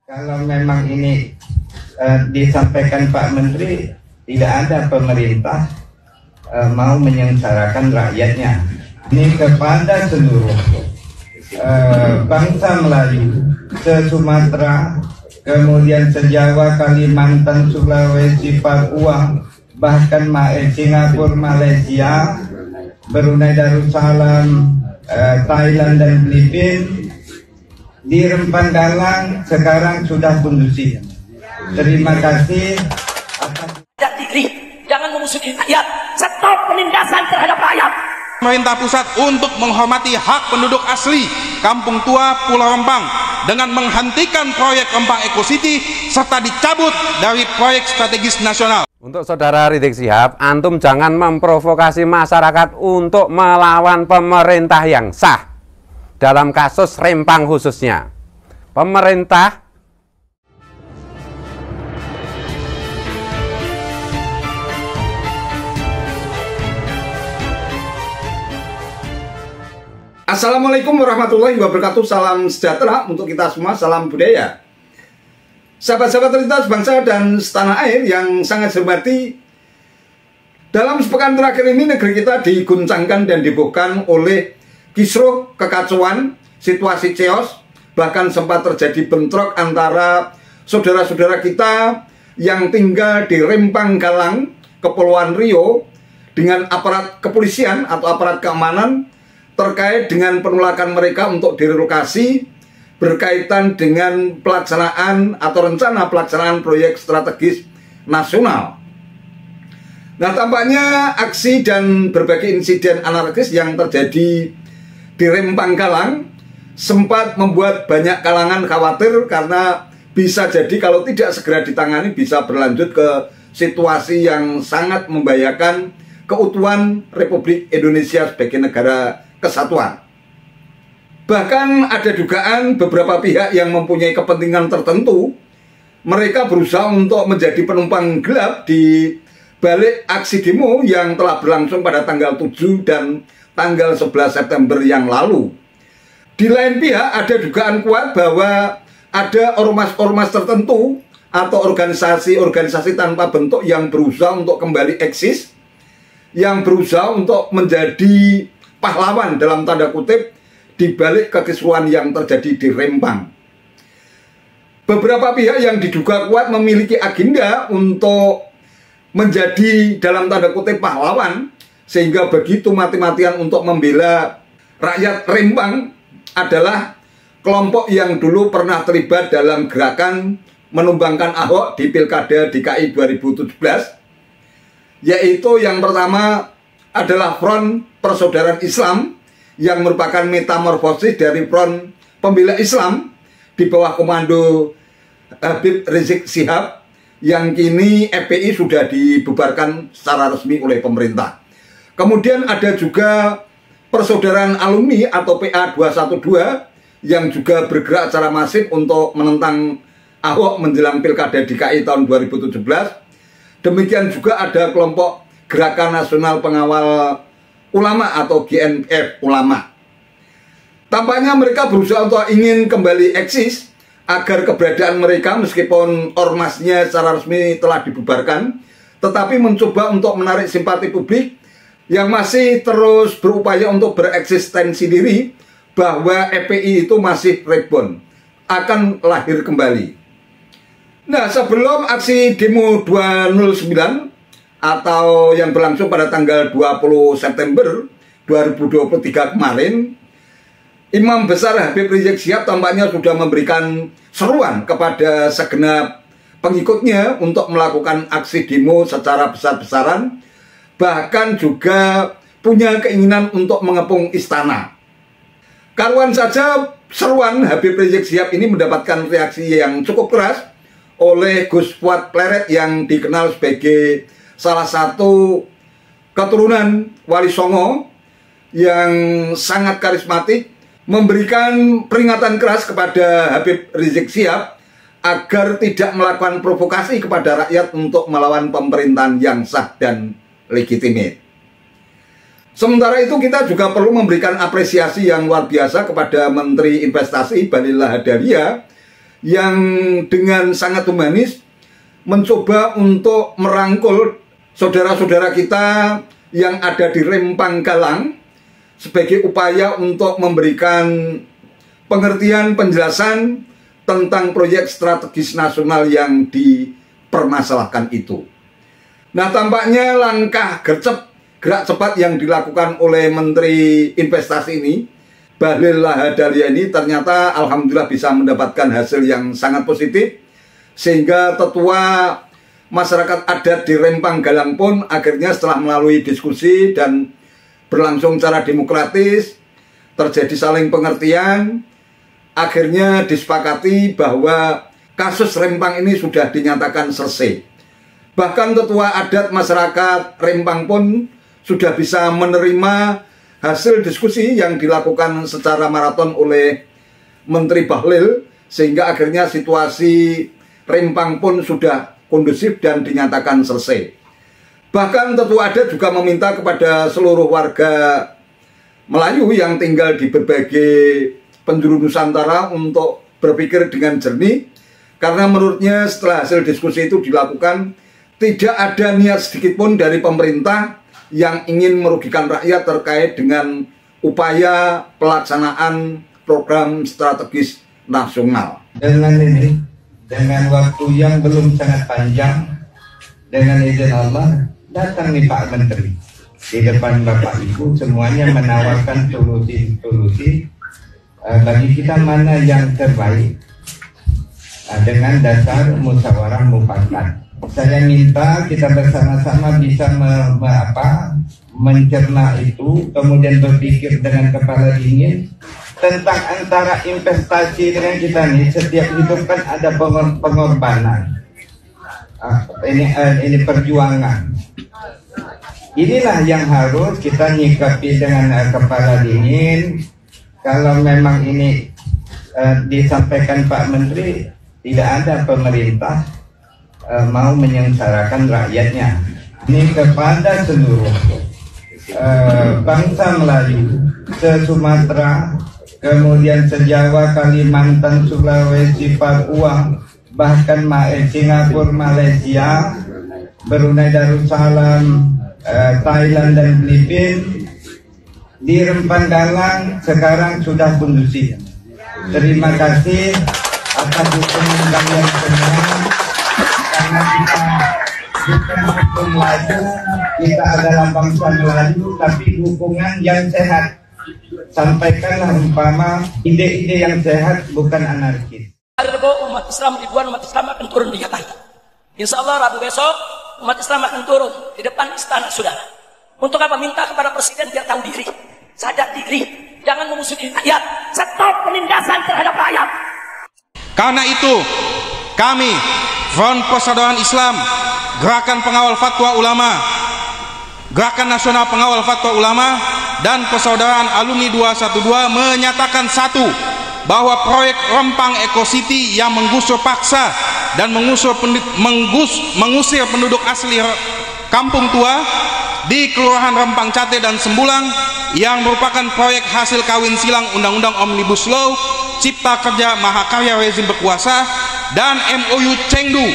Kalau memang ini disampaikan Pak Menteri, tidak ada pemerintah mau menyengsarakan rakyatnya. Ini kepada seluruh bangsa Melayu, se-Sumatera, kemudian se-Jawa, Kalimantan, Sulawesi, Papua, bahkan Singapura, Malaysia, Brunei Darussalam, Thailand dan Filipina. Di Rempang Galang sekarang sudah kondusif. Terima kasih atas diri. Jangan memusuhi rakyat. Stop penindasan terhadap rakyat. Pemerintah pusat untuk menghormati hak penduduk asli Kampung Tua Pulau Rempang dengan menghentikan proyek Rempang Eco City serta dicabut dari proyek strategis nasional. Untuk Saudara Rizik Syihab, antum jangan memprovokasi masyarakat untuk melawan pemerintah yang sah. Dalam kasus Rempang khususnya, pemerintah Assalamualaikum warahmatullahi wabarakatuh. Salam sejahtera untuk kita semua, salam budaya. Sahabat-sahabat terlintas bangsa dan setanah air yang sangat saya hormati, dalam sepekan terakhir ini negeri kita diguncangkan dan dibuhkan oleh kisruh, kekacauan, situasi chaos, bahkan sempat terjadi bentrok antara saudara-saudara kita yang tinggal di Rempang Galang, Kepulauan Riau, dengan aparat kepolisian atau aparat keamanan terkait dengan penolakan mereka untuk direlokasi berkaitan dengan pelaksanaan atau rencana pelaksanaan proyek strategis nasional. Nah, tampaknya aksi dan berbagai insiden anarkis yang terjadi di Rempang Galang sempat membuat banyak kalangan khawatir karena bisa jadi kalau tidak segera ditangani bisa berlanjut ke situasi yang sangat membahayakan keutuhan Republik Indonesia sebagai negara kesatuan. Bahkan ada dugaan beberapa pihak yang mempunyai kepentingan tertentu, mereka berusaha untuk menjadi penumpang gelap di balik aksi demo yang telah berlangsung pada tanggal 7 dan tanggal 11 September yang lalu. Di lain pihak ada dugaan kuat bahwa ada ormas-ormas tertentu atau organisasi-organisasi tanpa bentuk yang berusaha untuk kembali eksis, yang berusaha untuk menjadi pahlawan dalam tanda kutip di balik kekisruhan yang terjadi di Rempang. Beberapa pihak yang diduga kuat memiliki agenda untuk menjadi dalam tanda kutip pahlawan, sehingga begitu mati-matian untuk membela rakyat Rempang adalah kelompok yang dulu pernah terlibat dalam gerakan menumbangkan Ahok di Pilkada DKI 2017, yaitu yang pertama adalah Front Persaudaraan Islam yang merupakan metamorfosis dari Front Pembela Islam di bawah komando Habib Rizik Syihab yang kini FPI sudah dibubarkan secara resmi oleh pemerintah. Kemudian ada juga Persaudaraan Alumni atau PA 212 yang juga bergerak secara masif untuk menentang Ahok menjelang Pilkada DKI tahun 2017. Demikian juga ada kelompok Gerakan Nasional Pengawal Ulama atau GNF Ulama. Tampaknya mereka berusaha untuk ingin kembali eksis agar keberadaan mereka meskipun ormasnya secara resmi telah dibubarkan, tetapi mencoba untuk menarik simpati publik yang masih terus berupaya untuk bereksistensi diri bahwa FPI itu masih reborn, akan lahir kembali. Nah, sebelum aksi demo 209 atau yang berlangsung pada tanggal 20 September 2023 kemarin, Imam Besar Habib Rizik Syihab tampaknya sudah memberikan seruan kepada segenap pengikutnya untuk melakukan aksi demo secara besar-besaran, bahkan juga punya keinginan untuk mengepung istana. Karuan saja seruan Habib Rizik Syihab ini mendapatkan reaksi yang cukup keras oleh Gus Fuad Pleret yang dikenal sebagai salah satu keturunan Wali Songo yang sangat karismatik, memberikan peringatan keras kepada Habib Rizik Syihab agar tidak melakukan provokasi kepada rakyat untuk melawan pemerintahan yang sah dan legitimate. Sementara itu kita juga perlu memberikan apresiasi yang luar biasa kepada Menteri Investasi Bahlil Lahadalia yang dengan sangat humanis mencoba untuk merangkul saudara-saudara kita yang ada di Rempang Galang sebagai upaya untuk memberikan pengertian, penjelasan tentang proyek strategis nasional yang dipermasalahkan itu. Nah, tampaknya langkah gerak cepat yang dilakukan oleh Menteri Investasi ini, Bahlil Lahadalia ini, ternyata alhamdulillah bisa mendapatkan hasil yang sangat positif, sehingga tetua masyarakat adat di Rempang Galang pun akhirnya setelah melalui diskusi dan berlangsung secara demokratis, terjadi saling pengertian, akhirnya disepakati bahwa kasus Rempang ini sudah dinyatakan selesai. Bahkan tetua adat masyarakat Rempang pun sudah bisa menerima hasil diskusi yang dilakukan secara maraton oleh Menteri Bahlil, sehingga akhirnya situasi Rempang pun sudah kondusif dan dinyatakan selesai. Bahkan tetua adat juga meminta kepada seluruh warga Melayu yang tinggal di berbagai penjuru Nusantara untuk berpikir dengan jernih, karena menurutnya setelah hasil diskusi itu dilakukan, tidak ada niat sedikit pun dari pemerintah yang ingin merugikan rakyat terkait dengan upaya pelaksanaan program strategis nasional. Dengan ini, dengan waktu yang belum sangat panjang, dengan izin Allah, datang nih Pak Menteri di depan Bapak Ibu, semuanya menawarkan solusi-solusi bagi kita mana yang terbaik dengan dasar musyawarah mufakat. Saya minta kita bersama-sama bisa mencerna itu, kemudian berpikir dengan kepala dingin tentang antara investasi dengan kita nih. Setiap hidup kan ada pengorbanan, ini perjuangan. Inilah yang harus kita nyikapi dengan kepala dingin. Kalau memang ini disampaikan Pak Menteri, tidak ada pemerintah mau menyengsarakan rakyatnya. Ini kepada seluruh bangsa Melayu, se-Sumatera, kemudian se-Jawa, Kalimantan, Sulawesi, Papua, bahkan Singapura, Malaysia, Brunei Darussalam, Thailand dan Filipina. Di Rempang Galang sekarang sudah kondusif. Terima kasih atas dukungan kalian semua, karena kita bukan hukum Melayu, kita adalah bangsa Melayu, tapi dukungan yang sehat. Sampaikanlah umpama ide-ide yang sehat, bukan anarkis. Umat Islam, ribuan umat Islam akan turun di Jakarta. Insya Allah Rabu besok umat Islam akan turun di depan istana saudara. Untuk apa? Minta kepada Presiden biar tahu diri, sadar diri, jangan memusuhi rakyat, stop penindasan terhadap rakyat. Karena itu kami Front Persaudaraan Islam, Gerakan Pengawal Fatwa Ulama, Gerakan Nasional Pengawal Fatwa Ulama, dan Persaudaraan Alumni 212 menyatakan satu, bahwa proyek Rempang Eco City yang menggusur paksa dan mengusir penduduk asli Kampung Tua di Kelurahan Rempang Cate dan Sembulang yang merupakan proyek hasil kawin silang Undang-Undang Omnibus Law, Cipta Kerja Mahakarya rezim berkuasa, dan MOU Chengdu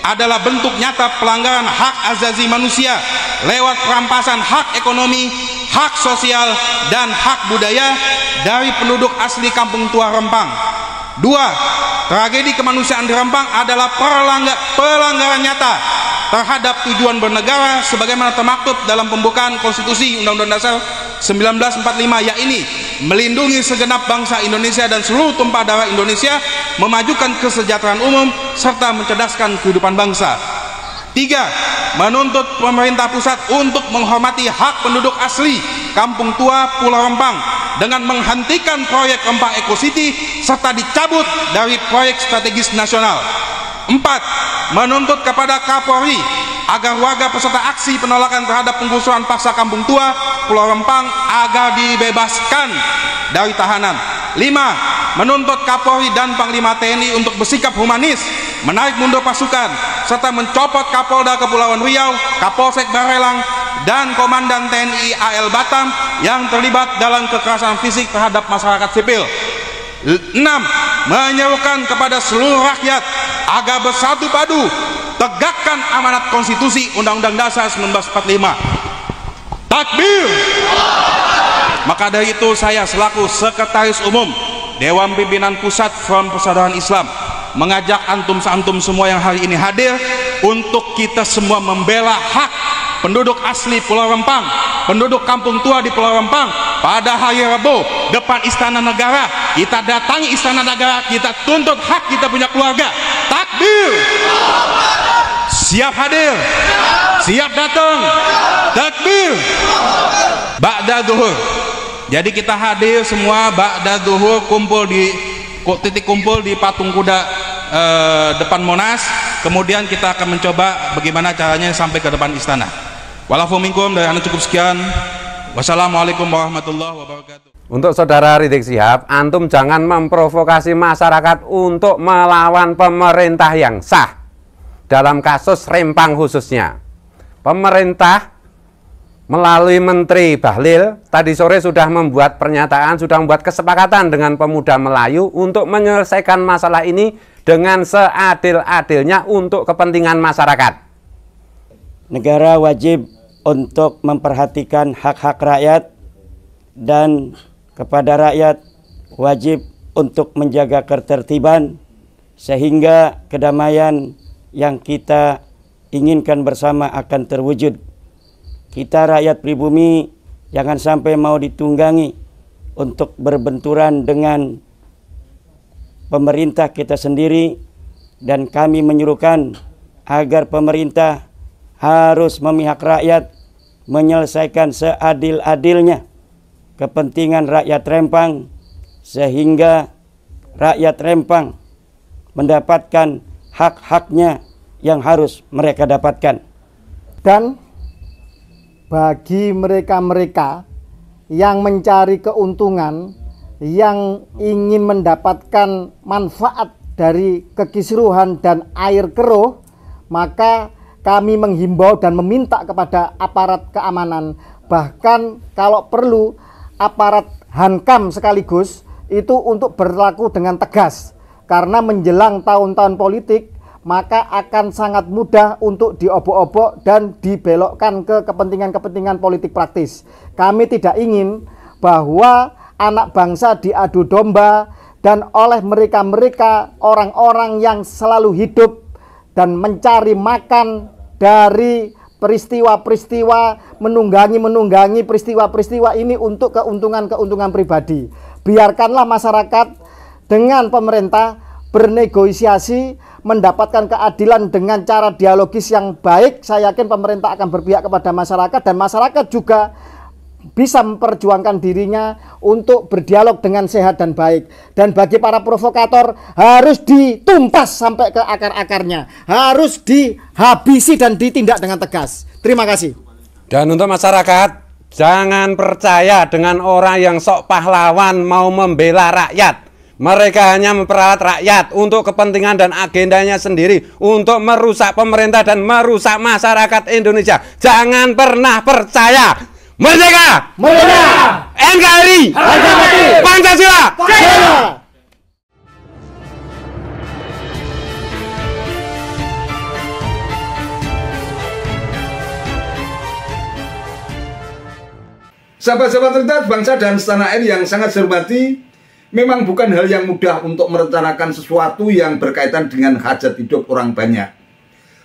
adalah bentuk nyata pelanggaran hak asasi manusia lewat perampasan hak ekonomi, hak sosial, dan hak budaya dari penduduk asli Kampung Tua Rempang. Dua, tragedi kemanusiaan di Rempang adalah pelanggaran nyata terhadap tujuan bernegara sebagaimana termaktub dalam pembukaan Konstitusi Undang-Undang Dasar 1945, yakni melindungi segenap bangsa Indonesia dan seluruh tumpah darah Indonesia, memajukan kesejahteraan umum, serta mencerdaskan kehidupan bangsa. Tiga, menuntut pemerintah pusat untuk menghormati hak penduduk asli Kampung Tua Pulau Rempang dengan menghentikan proyek Rempang Eco City serta dicabut dari proyek strategis nasional. Empat, menuntut kepada Kapolri agar warga peserta aksi penolakan terhadap penggusuran paksa Kampung Tua Pulau Rempang agar dibebaskan dari tahanan. Lima, menuntut Kapolri dan Panglima TNI untuk bersikap humanis, menarik mundur pasukan, serta mencopot Kapolda Kepulauan Riau, Kapolsek Barelang, dan Komandan TNI AL Batam yang terlibat dalam kekerasan fisik terhadap masyarakat sipil. 6. Menyerukan kepada seluruh rakyat agar bersatu padu tegakkan amanat konstitusi Undang-Undang Dasar 1945. Takbir. Maka dari itu saya selaku Sekretaris Umum Dewan Pimpinan Pusat Front Persaudaraan Islam mengajak antum semua yang hari ini hadir untuk kita semua membela hak penduduk asli Pulau Rempang, penduduk kampung tua di Pulau Rempang. Pada hari Rabu depan Istana Negara, kita datangi Istana Negara, kita tuntut hak kita punya keluarga. Takbir. Siap hadir, siap datang. Takbir. Ba'da zuhur. Jadi kita hadir semua ba'da zuhur, titik kumpul di patung kuda depan Monas. Kemudian kita akan mencoba bagaimana caranya sampai ke depan istana. Walafu minkum, dari anda cukup sekian. Wassalamualaikum warahmatullahi wabarakatuh. Untuk saudara Rizik Syihab, antum jangan memprovokasi masyarakat untuk melawan pemerintah yang sah. Dalam kasus Rempang khususnya, pemerintah melalui Menteri Bahlil tadi sore sudah membuat pernyataan, sudah membuat kesepakatan dengan pemuda Melayu untuk menyelesaikan masalah ini dengan seadil-adilnya untuk kepentingan masyarakat. Negara wajib untuk memperhatikan hak-hak rakyat dan kepada rakyat wajib untuk menjaga ketertiban sehingga kedamaian yang kita inginkan bersama akan terwujud. Kita rakyat pribumi jangan sampai mau ditunggangi untuk berbenturan dengan pemerintah kita sendiri, dan kami menyuruhkan agar pemerintah harus memihak rakyat, menyelesaikan seadil-adilnya kepentingan rakyat Rempang sehingga rakyat Rempang mendapatkan hak-haknya yang harus mereka dapatkan. Dan bagi mereka-mereka yang mencari keuntungan, yang ingin mendapatkan manfaat dari kekisruhan dan air keruh, maka kami menghimbau dan meminta kepada aparat keamanan, bahkan kalau perlu aparat Hankam sekaligus, itu untuk berlaku dengan tegas. Karena menjelang tahun-tahun politik, maka akan sangat mudah untuk diobok-obok dan dibelokkan ke kepentingan-kepentingan politik praktis. Kami tidak ingin bahwa anak bangsa diadu domba dan oleh mereka-mereka orang-orang yang selalu hidup dan mencari makan dari peristiwa-peristiwa, menunggangi peristiwa-peristiwa ini untuk keuntungan-keuntungan pribadi. Biarkanlah masyarakat dengan pemerintah bernegosiasi, mendapatkan keadilan dengan cara dialogis yang baik. Saya yakin pemerintah akan berpihak kepada masyarakat, dan masyarakat juga bisa memperjuangkan dirinya untuk berdialog dengan sehat dan baik. Dan bagi para provokator harus ditumpas sampai ke akar-akarnya, harus dihabisi dan ditindak dengan tegas. Terima kasih. Dan untuk masyarakat, jangan percaya dengan orang yang sok pahlawan mau membela rakyat. Mereka hanya memperalat rakyat untuk kepentingan dan agendanya sendiri, untuk merusak pemerintah dan merusak masyarakat Indonesia. Jangan pernah percaya. Merdeka! Merdeka! NKRI! Harga mati! Pancasila! Jaya! Sahabat-sahabat cerdas bangsa dan setanah air yang sangat saya hormati, memang bukan hal yang mudah untuk merencanakan sesuatu yang berkaitan dengan hajat hidup orang banyak.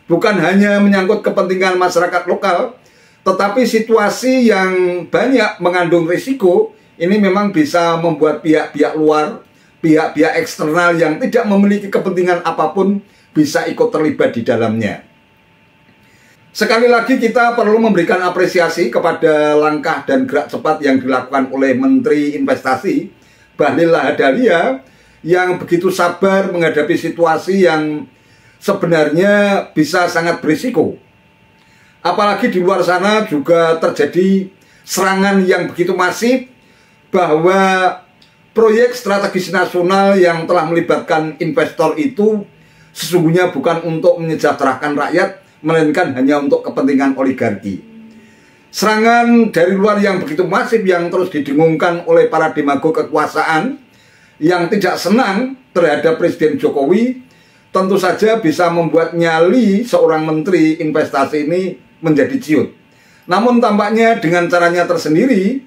Bukan hanya menyangkut kepentingan masyarakat lokal, tetapi situasi yang banyak mengandung risiko ini memang bisa membuat pihak-pihak luar, pihak-pihak eksternal yang tidak memiliki kepentingan apapun bisa ikut terlibat di dalamnya. Sekali lagi kita perlu memberikan apresiasi kepada langkah dan gerak cepat yang dilakukan oleh Menteri Investasi Bahlil Lahadalia yang begitu sabar menghadapi situasi yang sebenarnya bisa sangat berisiko. Apalagi di luar sana juga terjadi serangan yang begitu masif bahwa proyek strategis nasional yang telah melibatkan investor itu sesungguhnya bukan untuk menyejahterakan rakyat, melainkan hanya untuk kepentingan oligarki. Serangan dari luar yang begitu masif yang terus didengungkan oleh para demago kekuasaan yang tidak senang terhadap Presiden Jokowi tentu saja bisa membuat nyali seorang menteri investasi ini menjadi ciut. Namun tampaknya dengan caranya tersendiri,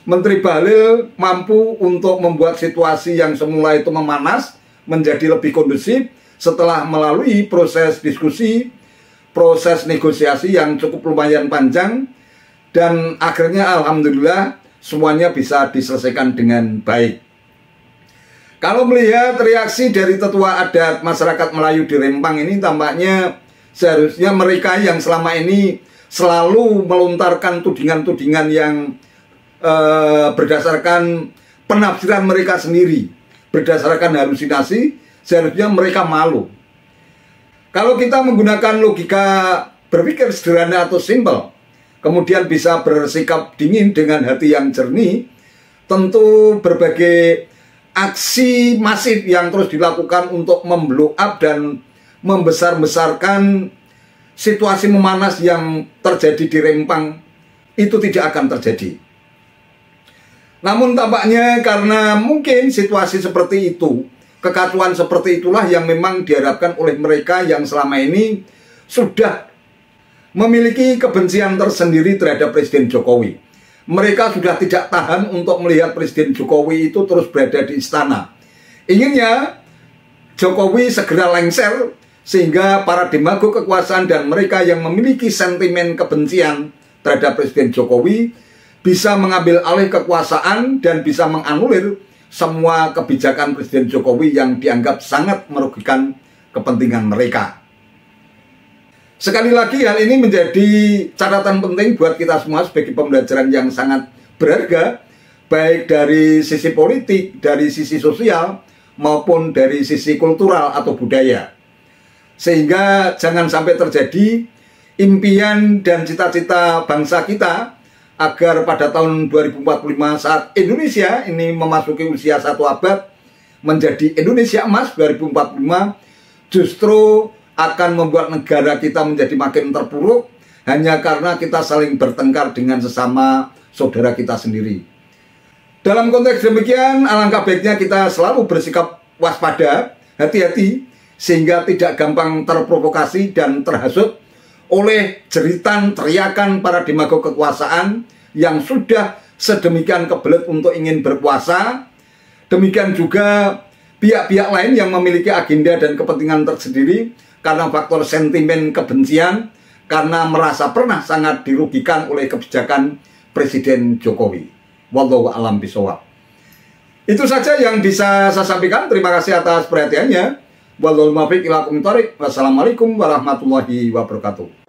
Menteri Bahlil mampu untuk membuat situasi yang semula itu memanas menjadi lebih kondusif setelah melalui proses diskusi, proses negosiasi yang cukup lumayan panjang, dan akhirnya alhamdulillah semuanya bisa diselesaikan dengan baik. Kalau melihat reaksi dari tetua adat masyarakat Melayu di Rempang ini, tampaknya seharusnya mereka yang selama ini selalu melontarkan tudingan-tudingan yang berdasarkan penafsiran mereka sendiri, berdasarkan halusinasi, seharusnya mereka malu. Kalau kita menggunakan logika berpikir sederhana atau simpel, kemudian bisa bersikap dingin dengan hati yang jernih, tentu berbagai aksi masif yang terus dilakukan untuk memblow up dan membesar-besarkan situasi memanas yang terjadi di Rempang itu tidak akan terjadi. Namun tampaknya karena mungkin situasi seperti itu, kekacauan seperti itulah yang memang diharapkan oleh mereka yang selama ini sudah memiliki kebencian tersendiri terhadap Presiden Jokowi. Mereka sudah tidak tahan untuk melihat Presiden Jokowi itu terus berada di istana. Inginnya Jokowi segera lengser sehingga para demago kekuasaan dan mereka yang memiliki sentimen kebencian terhadap Presiden Jokowi bisa mengambil alih kekuasaan dan bisa menganulir semua kebijakan Presiden Jokowi yang dianggap sangat merugikan kepentingan mereka. Sekali lagi hal ini menjadi catatan penting buat kita semua sebagai pembelajaran yang sangat berharga, baik dari sisi politik, dari sisi sosial, maupun dari sisi kultural atau budaya. Sehingga jangan sampai terjadi impian dan cita-cita bangsa kita agar pada tahun 2045 saat Indonesia ini memasuki usia 1 abad menjadi Indonesia emas 2045 justru akan membuat negara kita menjadi makin terpuruk hanya karena kita saling bertengkar dengan sesama saudara kita sendiri. Dalam konteks demikian, alangkah baiknya kita selalu bersikap waspada, hati-hati, sehingga tidak gampang terprovokasi dan terhasut oleh jeritan teriakan para demago kekuasaan yang sudah sedemikian kebelet untuk ingin berkuasa. Demikian juga pihak-pihak lain yang memiliki agenda dan kepentingan tersendiri karena faktor sentimen kebencian, karena merasa pernah sangat dirugikan oleh kebijakan Presiden Jokowi. Wallahu a'lam bishawab. Itu saja yang bisa saya sampaikan. Terima kasih atas perhatiannya. Wassalamualaikum warahmatullahi wabarakatuh.